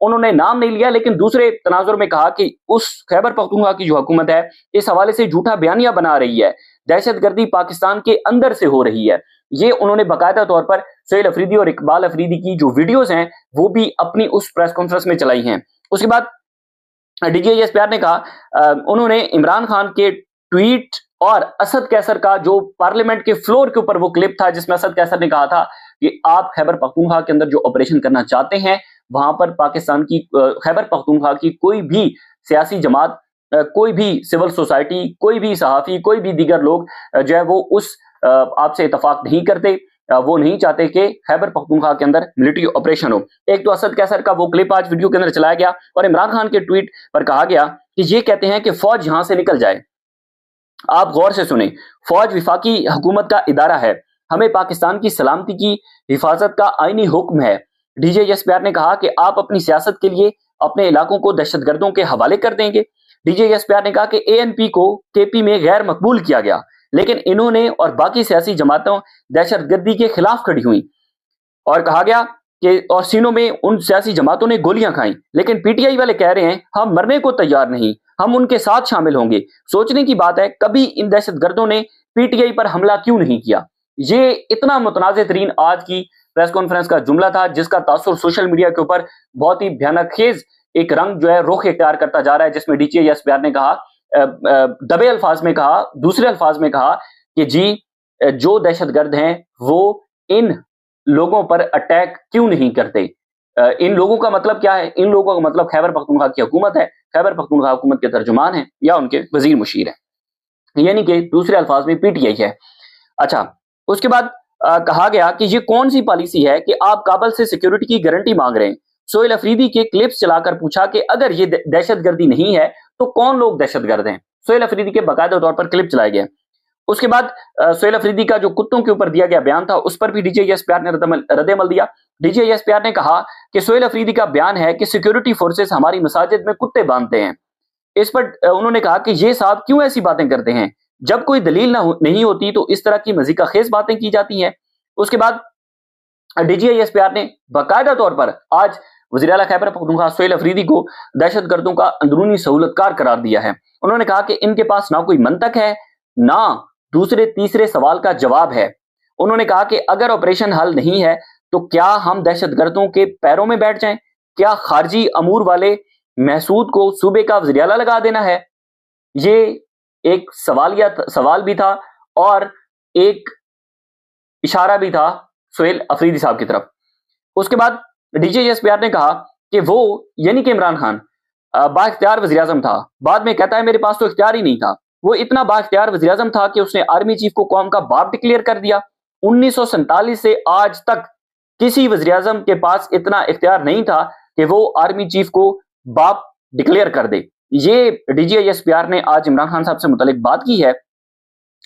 انہوں نے نام نہیں لیا لیکن دوسرے تناظر میں کہا کہ اس خیبر پختونخوا کی جو حکومت ہے اس حوالے سے جھوٹا بیانیہ بنا رہی ہے، دہشت گردی پاکستان کے اندر سے ہو رہی ہے۔ یہ انہوں نے باقاعدہ طور پر سہیل افریدی اور اقبال افریدی کی جو ویڈیوز ہیں وہ بھی اپنی اس پریس کانفرنس میں چلائی ہیں۔ اس کے بعد D G I S P R نے کہا، انہوں نے عمران خان کے ٹویٹ اور اسد کیسر کا جو پارلیمنٹ کے فلور کے اوپر وہ کلپ تھا جس میں اسد کیسر نے کہا تھا کہ آپ خیبر پختونخوا کے اندر جو آپریشن کرنا چاہتے ہیں وہاں پر پاکستان کی خیبر پختونخوا کی کوئی بھی سیاسی جماعت، کوئی بھی سول سوسائٹی، کوئی بھی صحافی، کوئی بھی دیگر لوگ جو ہے وہ اس آپ سے اتفاق نہیں کرتے، وہ نہیں چاہتے کہ خیبر پختونخوا کے اندر ملٹری آپریشن ہو۔ ایک تو اسد کیسر کا وہ کلپ آج ویڈیو کے اندر چلایا گیا اور عمران خان کے ٹویٹ پر کہا گیا کہ یہ کہتے ہیں کہ فوج یہاں سے نکل جائے۔ آپ غور سے سنیں، فوج وفاقی حکومت کا ادارہ ہے، ہمیں پاکستان کی سلامتی کی حفاظت کا آئینی حکم ہے۔ D J S P R نے کہا کہ آپ اپنی سیاست کے لیے اپنے علاقوں کو دہشت گردوں کے حوالے کر دیں گے۔ D J S P R نے کہا کہ اے این پی کو کے پی میں غیر مقبول کیا گیا لیکن انہوں نے اور باقی سیاسی جماعتوں دہشت گردی کے خلاف کھڑی ہوئیں، اور کہا گیا کہ اور سینوں میں ان سیاسی جماعتوں نے گولیاں کھائیں لیکن پی ٹی آئی والے کہہ رہے ہیں ہم مرنے کو تیار نہیں، ہم ان کے ساتھ شامل ہوں گے۔ سوچنے کی بات ہے کبھی ان دہشت گردوں نے پی ٹی آئی پر حملہ کیوں نہیں کیا۔ یہ اتنا متنازع ترین آج کی پریس کانفرنس کا جملہ تھا جس کا تاثر سوشل میڈیا کے اوپر بہت ہی بھیانک خیز ایک رنگ جو ہے رخ اختیار کرتا جا رہا ہے، جس میں D G S P R نے کہا، دبے الفاظ میں کہا، دوسرے الفاظ میں کہا کہ جی جو دہشت گرد ہیں وہ ان لوگوں پر اٹیک کیوں نہیں کرتے۔ ان لوگوں کا مطلب کیا ہے؟ ان لوگوں کا مطلب خیبر پختونخوا کی حکومت ہے، خیبر پختونخوا حکومت کے ترجمان ہیں یا ان کے وزیر مشیر ہیں، یعنی کہ دوسرے الفاظ میں پی ٹی آئی ہے۔ اچھا، اس کے بعد کہا گیا کہ یہ کون سی پالیسی ہے کہ آپ کابل سے سیکیورٹی کی گارنٹی مانگ رہے ہیں۔ سہیل افریدی کے کلپس چلا کر پوچھا کہ اگر یہ دہشت گردی نہیں ہے تو کون لوگ دہشت گرد ہیں۔ سہیل افریدی کے باقاعدہ طور پر کلپ چلائے گئے۔ اس کے بعد سہیل افریدی کا جو کتوں کے اوپر دیا گیا بیان تھا اس پر بھی D J S P R نے رد عمل دیا۔ D J S P R نے کہا کہ سہیل افریدی کا بیان ہے کہ سیکیورٹی فورسز ہماری مساجد میں کتے باندھتے ہیں۔ اس پر انہوں نے کہا کہ یہ صاحب کیوں ایسی باتیں کرتے ہیں، جب کوئی دلیل نہیں ہوتی تو اس طرح کی مزیکا خیز باتیں کی جاتی ہیں۔ اس کے بعد D G S P R نے باقاعدہ طور پر آج وزیر اعلیٰ خیبر پختونخوا سہیل افریدی کو دہشت گردوں کا اندرونی سہولت کار قرار دیا ہے۔ انہوں نے کہا کہ ان کے پاس نہ کوئی منطق ہے نہ دوسرے تیسرے سوال کا جواب ہے۔ انہوں نے کہا کہ اگر آپریشن حل نہیں ہے تو کیا ہم دہشت گردوں کے پیروں میں بیٹھ جائیں؟ کیا خارجی امور والے محسود کو صوبے کا وزیر اعلیٰ لگا دینا ہے؟ یہ ایک سوال بھی تھا اور ایک اشارہ بھی تھا سہیل افریدی صاحب کی طرف۔ اس کے بعد D J S P R نے کہا کہ وہ یعنی کہ عمران خان با اختیار وزیر اعظم تھا، بعد میں کہتا ہے میرے پاس تو اختیار ہی نہیں تھا۔ وہ اتنا با اختیار وزیر اعظم تھا کہ اس نے آرمی چیف کو قوم کا باپ ڈکلیئر کر دیا۔ 1947 سے آج تک کسی وزیر اعظم کے پاس اتنا اختیار نہیں تھا کہ وہ آرمی چیف کو باپ ڈکلیئر کر دے۔ یہ D G S P R نے آج عمران خان صاحب سے متعلق بات کی ہے،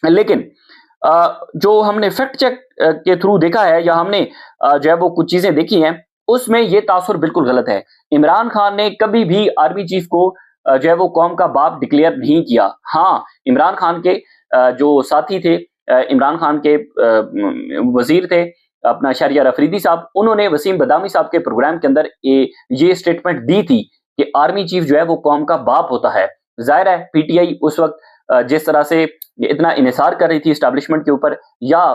لیکن جو ہم نے فیکٹ چیک کے تھرو دیکھا ہے یا ہم نے جو ہے وہ کچھ چیزیں دیکھی ہیں اس میں یہ تاثر بالکل غلط ہے۔ عمران خان نے کبھی بھی آرمی چیف کو جو ہے وہ قوم کا باپ ڈکلیئر نہیں کیا۔ ہاں، عمران خان کے جو ساتھی تھے، عمران خان کے وزیر تھے اپنا شہریار افریدی صاحب، انہوں نے وسیم بدامی صاحب کے پروگرام کے اندر یہ سٹیٹمنٹ دی تھی کہ آرمی چیف جو ہے وہ قوم کا باپ ہوتا ہے۔ ظاہر ہے پی ٹی آئی اس وقت جس طرح سے اتنا انحصار کر رہی تھی اسٹیبلشمنٹ کے اوپر، یا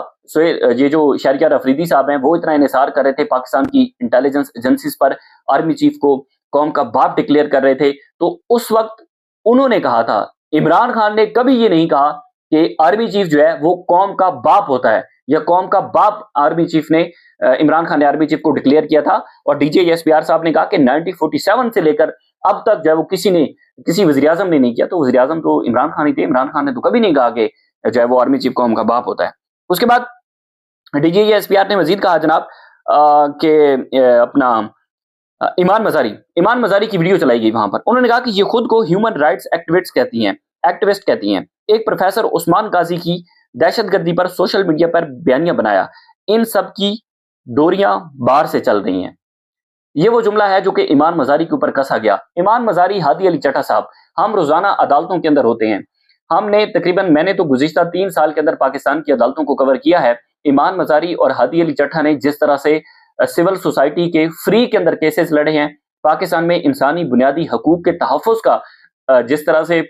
یہ جو شہریار افریدی صاحب ہیں وہ اتنا انحصار کر رہے تھے پاکستان کی انٹیلیجنس ایجنسیز پر، آرمی چیف کو قوم کا باپ ڈکلیئر کر رہے تھے، تو اس وقت انہوں نے کہا تھا، عمران خان نے کبھی یہ نہیں کہا کہ آرمی چیف جو ہے وہ قوم کا باپ ہوتا ہے یا قوم کا باپ آرمی چیف نے عمران خان نے آرمی چیف کو ڈکلیئر کیا تھا۔ اور D J S P R صاحب نے کہا کہ 1947 سے لے کر اب تک جو ہے وہ کسی وزیر اعظم نے نہیں کیا، تو وزیر اعظم تو عمران خان ہی تھے۔ عمران خان نے تو کبھی نہیں کہا کہ جو ہے وہ آرمی چیف قوم کا باپ ہوتا ہے۔ اس کے بعد D J S P R نے مزید کہا جناب کہ اپنا ایمان مزاری کی ویڈیو چلائی گئی وہاں پر، انہوں نے کہا کہ یہ خود کو ہیومن رائٹس ایکٹیوسٹ کہتی ہیں۔ ایک پروفیسر عثمان قاضی کی دہشت گردی پر سوشل میڈیا پر بیانیہ بنایا، ان سب کی ڈوریاں باہر سے چل رہی ہیں۔ یہ وہ جملہ ہے جو کہ ایمان مزاری کے اوپر کسا گیا۔ ایمان مزاری، ہادی علی چٹھا صاحب، ہم روزانہ عدالتوں کے اندر ہوتے ہیں، میں نے تو گزشتہ 3 سال کے اندر پاکستان کی عدالتوں کو کور کیا ہے۔ ایمان مزاری اور ہادی علی چٹھا نے جس طرح سے سول سوسائٹی کے فری کے اندر کیسز لڑے ہیں، پاکستان میں انسانی بنیادی حقوق کے تحفظ کا جس طرح سے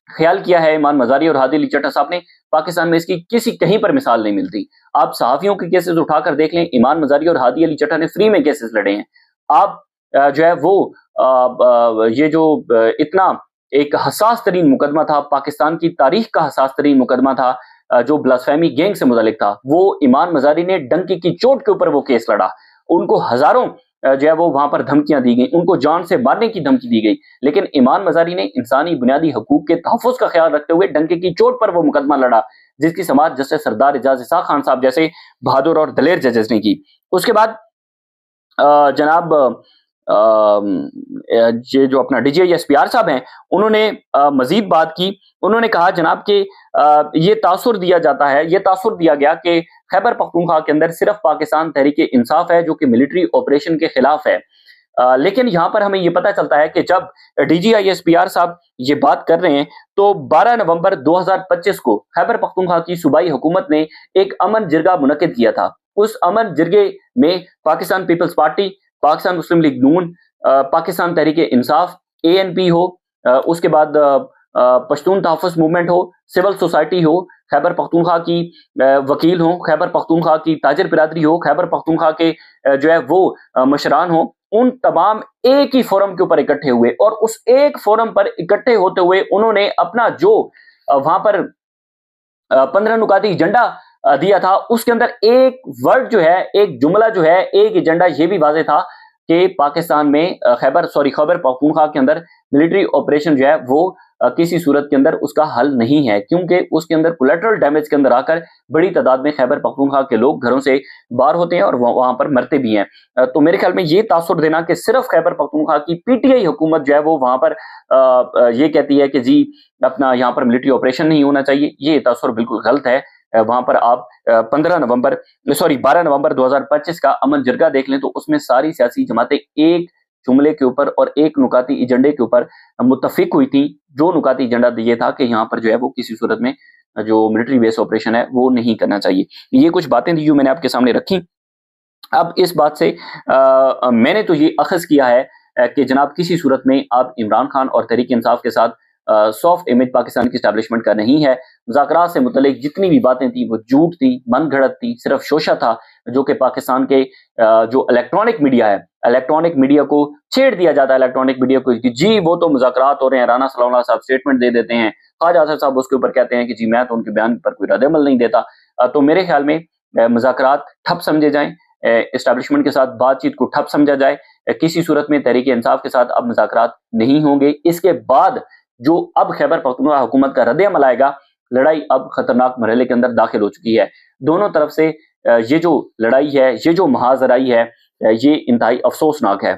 خیال کیا ہے ایمان مزاری اور ہادی علی چٹھا صاحب نے، پاکستان میں اس کی کسی کہیں پر مثال نہیں ملتی۔ آپ صحافیوں کے کیسز اٹھا کر دیکھ لیں، ایمان مزاری اور ہادی علی چٹھا نے فری میں کیسز لڑے ہیں۔ آپ جو ہے وہ یہ جو اتنا ایک حساس ترین مقدمہ تھا، پاکستان کی تاریخ کا حساس ترین مقدمہ تھا جو بلاسفیمی گینگ سے متعلق تھا، وہ ایمان مزاری نے ڈنکی کی چوٹ کے اوپر وہ کیس لڑا۔ ان کو ہزاروں جو ہے وہ وہاں پر دھمکیاں دی گئیں، ان کو جان سے مارنے کی دھمکی دی گئی، لیکن ایمان مزاری نے انسانی بنیادی حقوق کے تحفظ کا خیال رکھتے ہوئے ڈنکے کی چوٹ پر وہ مقدمہ لڑا، جس کی سماعت جسٹس سردار اعجاز اسحاق خان صاحب جیسے بہادر اور دلیر ججز نے کی۔ اس کے بعد جناب یہ جو اپنا D G I S P R صاحب ہیں، انہوں نے مزید بات کی۔ انہوں نے کہا جناب کہ یہ تاثر دیا جاتا ہے، یہ تاثر دیا گیا کہ خیبر پختونخوا کے اندر صرف پاکستان تحریک انصاف ہے جو کہ ملٹری آپریشن کے خلاف ہے، لیکن یہاں پر ہمیں یہ پتہ چلتا ہے کہ جب D G I S P R صاحب یہ بات کر رہے ہیں تو 12 نومبر 2025 کو خیبر پختونخوا کی صوبائی حکومت نے ایک امن جرگہ منعقد کیا تھا۔ اس امن جرگے میں پاکستان پیپلز پارٹی، پاکستان مسلم لیگ نون، پاکستان تحریک انصاف، اے این پی ہو، اس کے بعد پشتون تحفظ موومنٹ ہو، سول سوسائٹی ہو، خیبر پختونخوا کی وکیل ہوں، خیبر پختونخوا کی تاجر برادری ہو، خیبر پختونخوا کے جو ہے وہ مشران ہوں، ان تمام ایک ہی فورم کے اوپر اکٹھے ہوئے، اور اس ایک فورم پر اکٹھے ہوتے ہوئے انہوں نے اپنا جو وہاں پر 15 نکاتی ایجنڈا دیا تھا، اس کے اندر ایک ورڈ جو ہے، ایک جملہ جو ہے، ایک ایجنڈا یہ بھی واضح تھا کہ پاکستان میں خیبر پختونخوا کے اندر ملٹری آپریشن جو ہے وہ کسی صورت کے اندر اس کا حل نہیں ہے، کیونکہ اس کے اندر کولیٹرل ڈیمیج کے اندر آ کر بڑی تعداد میں خیبر پختونخوا کے لوگ گھروں سے باہر ہوتے ہیں اور وہاں پر مرتے بھی ہیں۔ تو میرے خیال میں یہ تاثر دینا کہ صرف خیبر پختونخوا کی پی ٹی آئی حکومت جو ہے وہ وہاں پر یہ کہتی ہے کہ جی اپنا یہاں پر ملٹری آپریشن نہیں ہونا چاہیے، یہ تاثر بالکل غلط ہے۔ وہاں پر آپ 12 نومبر 2025 کا امن جرگہ دیکھ لیں تو اس میں ساری سیاسی جماعتیں ایک جملے کے اوپر اور ایک نکاتی ایجنڈے کے اوپر متفق ہوئی تھی۔ جو نکاتی ایجنڈا یہ تھا کہ یہاں پر جو ہے وہ کسی صورت میں جو ملٹری بیس آپریشن ہے وہ نہیں کرنا چاہیے۔ یہ کچھ باتیں تھی جو میں نے آپ کے سامنے رکھی۔ اب اس بات سے میں نے تو یہ اخذ کیا ہے کہ جناب کسی صورت میں آپ عمران خان اور تحریک انصاف کے ساتھ سافٹ امیج پاکستان کی اسٹیبلشمنٹ کا نہیں ہے۔ مذاکرات سے متعلق جتنی بھی باتیں تھیں وہ جھوٹ تھی، من گھڑت تھی، صرف شوشہ تھا جو کہ پاکستان کے جو الیکٹرانک میڈیا ہے، الیکٹرانک میڈیا کو چھیڑ دیا جاتا ہے، الیکٹرانک میڈیا کو کہ جی وہ تو مذاکرات ہو رہے ہیں، رانا صلی اللہ صاحب اسٹیٹمنٹ دے دیتے ہیں، خواجہ آصف صاحب اس کے اوپر کہتے ہیں کہ جی میں تو ان کے بیان پر کوئی رد عمل نہیں دیتا۔ تو میرے خیال میں مذاکرات ٹھپ سمجھے جائیں، اسٹیبلشمنٹ کے ساتھ بات چیت کو ٹھپ سمجھا جائے، کسی صورت میں تحریک انصاف کے ساتھ اب مذاکرات نہیں ہوں گے۔ اس کے بعد جو اب خیبر پختونخوا حکومت کا رد عمل آئے گا، لڑائی اب خطرناک مرحلے کے اندر داخل ہو چکی ہے۔ دونوں طرف سے یہ جو لڑائی ہے، یہ جو محاذ آرائی ہے، یہ انتہائی افسوسناک ہے۔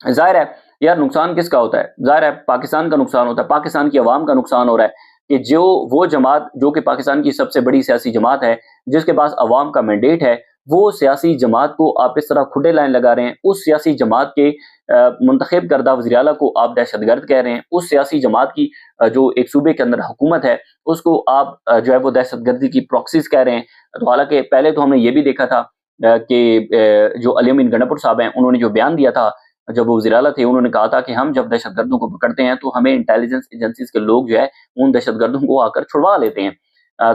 ظاہر ہے یار نقصان کس کا ہوتا ہے؟ ظاہر ہے پاکستان کا نقصان ہوتا ہے، پاکستان کی عوام کا نقصان ہو رہا ہے کہ جو وہ جماعت جو کہ پاکستان کی سب سے بڑی سیاسی جماعت ہے، جس کے پاس عوام کا مینڈیٹ ہے، وہ سیاسی جماعت کو آپ اس طرح کھڈے لائن لگا رہے ہیں۔ اس سیاسی جماعت کے منتخب کردہ وزیر اعلیٰ کو آپ دہشت گرد کہہ رہے ہیں۔ اس سیاسی جماعت کی جو ایک صوبے کے اندر حکومت ہے اس کو آپ جو ہے وہ دہشت گردی کی پروکسیز کہہ رہے ہیں۔ تو حالانکہ پہلے تو ہم نے یہ بھی دیکھا تھا کہ جو علی امین گنڈاپور صاحب ہیں، انہوں نے جو بیان دیا تھا جب وہ وزیر اعلیٰ تھے، انہوں نے کہا تھا کہ ہم جب دہشت گردوں کو پکڑتے ہیں تو ہمیں انٹیلیجنس ایجنسیز کے لوگ جو ہے ان دہشت گردوں کو آ کر چھڑوا لیتے ہیں۔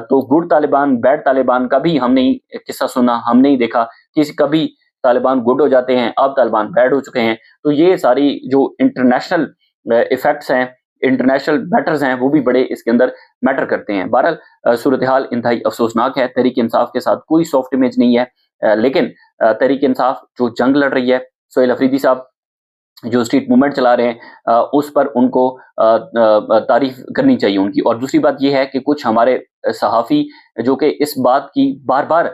تو گڈ طالبان بیڈ طالبان کا بھی ہم نے قصہ سنا، ہم نہیں دیکھا کسی کبھی طالبان گڈ ہو جاتے ہیں، اب طالبان بیڈ ہو چکے ہیں۔ تو یہ ساری جو انٹرنیشنل ایفیکٹس ہیں، انٹرنیشنل میٹرز ہیں، وہ بھی بڑے اس کے اندر میٹر کرتے ہیں۔ بہرحال صورتحال انتہائی افسوسناک ہے۔ تحریک انصاف کے ساتھ کوئی سافٹ امیج نہیں ہے، لیکن تحریک انصاف جو جنگ لڑ رہی ہے، سہیل افریدی صاحب جو اسٹریٹ موومنٹ چلا رہے ہیں، اس پر ان کو تعریف کرنی چاہیے ان کی۔ اور دوسری بات یہ ہے کہ کچھ ہمارے صحافی جو کہ اس بات کی بار بار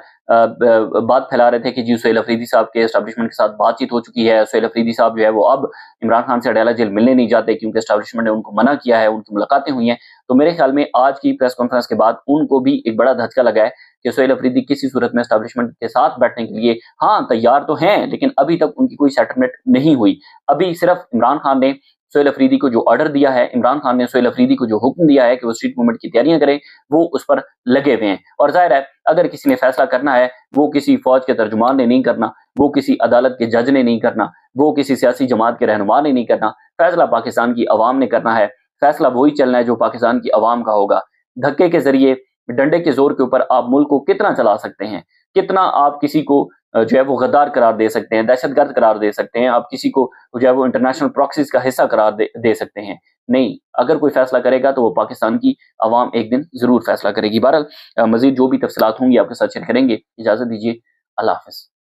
بات پھیلا رہے تھے کہ جی سہیل افریدی صاحب کے اسٹیبلشمنٹ کے ساتھ بات چیت ہو چکی ہے، سہیل افریدی صاحب جو ہے وہ اب عمران خان سے اڈیالہ جیل ملنے نہیں جاتے کیونکہ اسٹیبلشمنٹ نے ان کو منع کیا ہے، ان کی ملاقاتیں ہوئی ہیں۔ تو میرے خیال میں آج کی پریس کانفرنس کے بعد ان کو بھی ایک بڑا دھچکا لگا ہے کہ سہیل افریدی کسی صورت میں اسٹیبلشمنٹ کے ساتھ بیٹھنے کے لیے ہاں تیار تو ہیں، لیکن ابھی تک ان کی کوئی سیٹلمنٹ نہیں ہوئی۔ ابھی صرف عمران خان نے سہیل افریدی کو جو آرڈر دیا ہے، عمران خان نے سہیل افریدی کو جو حکم دیا ہے کہ وہ اسٹریٹ موومنٹ کی تیاریاں کریں، وہ اس پر لگے ہوئے ہیں۔ اور ظاہر ہے اگر کسی نے فیصلہ کرنا ہے وہ کسی فوج کے ترجمان نے نہیں کرنا، وہ کسی عدالت کے جج نے نہیں کرنا، وہ کسی سیاسی جماعت کے رہنما نے نہیں کرنا، فیصلہ پاکستان کی عوام نے کرنا ہے، فیصلہ وہی چلنا ہے جو پاکستان کی عوام کا ہوگا۔ دھکے کے ذریعے، ڈنڈے کے زور کے اوپر آپ ملک کو کتنا چلا سکتے ہیں، کتنا آپ کسی کو جو ہے وہ غدار قرار دے سکتے ہیں، دہشت گرد قرار دے سکتے ہیں، آپ کسی کو جو ہے وہ انٹرنیشنل پراکسیز کا حصہ قرار دے سکتے ہیں۔ نہیں، اگر کوئی فیصلہ کرے گا تو وہ پاکستان کی عوام ایک دن ضرور فیصلہ کرے گی۔ بہرحال مزید جو بھی تفصیلات ہوں گی آپ کے ساتھ شیئر کریں گے۔ اجازت دیجیے، اللہ حافظ۔